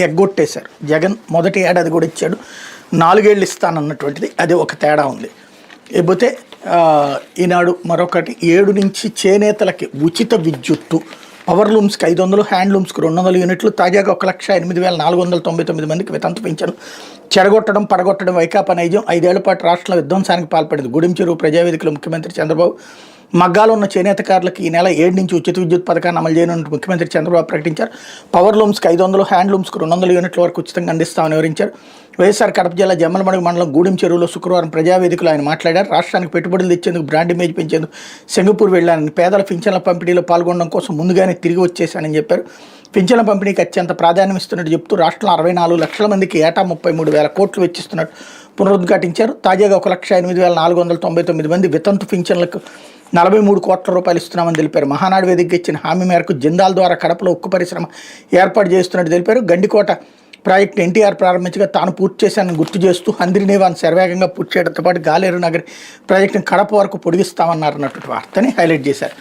ఎగ్గొట్టేశారు. జగన్ మొదటి ఏడాది కూడా ఇచ్చాడు, 4 ఏళ్ళు ఇస్తానన్నటువంటిది అది ఒక తేడా ఉంది. లేకపోతే ఈనాడు మరొకటి 7 నుంచి చేనేతలకి ఉచిత విద్యుత్తు, పవర్ లూమ్స్కి 500, హ్యాండ్లూమ్స్కి 200 యూనిట్లు, తాజాగా 1,08,499 మందికి వితంతు పింఛను. చెడగొట్టడం పడగొట్టడం వైకాపా నైజం, 5 ఏళ్ల పాటు రాష్ట్రంలో విధ్వంసానికి పాల్పడింది. గూడెం చెరువు ప్రజావేదికలో ముఖ్యమంత్రి చంద్రబాబు. మగ్గాలో ఉన్న చేనేతకారులకు ఈ నెల 7 నుంచి ఉచిత విద్యుత్ పథకాన్ని అమలు చేయనున్నట్టు ముఖ్యమంత్రి చంద్రబాబు ప్రకటించారు. పవర్ లూమ్స్కి 500, హ్యాండ్లూమ్స్కి 200 యూనిట్ల వరకు ఉచితంగా అందిస్తామని వివరించారు. వైఎస్ఆర్ కడప జిల్లా జమ్మలమడుగు మండలం గూడెం చెరువులో శుక్రవారం ప్రజావేదికలో ఆయన మాట్లాడారు. రాష్ట్రానికి పెట్టుబడులు తెచ్చేందుకు, బ్రాండ్ ఇమేజ్ పెంచేందుకు సింగపూర్ వెళ్లానని, పేదల పింఛన్ల పంపిణీలో పాల్గొనడం కోసం ముందుగానే తిరిగి వచ్చేశానని చెప్పారు. పింఛన్ల పంపిణీకి అత్యంత ప్రాధాన్యం ఇస్తున్నట్టు చెప్తూ రాష్ట్రంలో 64 లక్షల మందికి ఏటా 33,000 కోట్లు వెచ్చిస్తున్నట్టు పునరుద్ఘాటించారు. తాజాగా 1,08,499 మంది వితంతు పింఛన్లకు 43 కోట్ల రూపాయలు ఇస్తున్నామని తెలిపారు. మహానాడు వేదికగా ఇచ్చిన హామీ మేరకు జిందాల్ ద్వారా కడపలో ఉక్కు పరిశ్రమ ఏర్పాటు చేస్తున్నట్టు తెలిపారు. గండికోట ప్రాజెక్టు ఎన్టీఆర్ ప్రారంభించగా తాను పూర్తి చేశానని గుర్తు చేస్తూ హంద్రినేవాన్ని శరవేగంగా పూర్తి చేయడంతో పాటు గాలేరు నగరి ప్రాజెక్టును కడప వరకు పొడిగిస్తామన్నారన్నటువంటి వార్తని హైలైట్ చేశారు.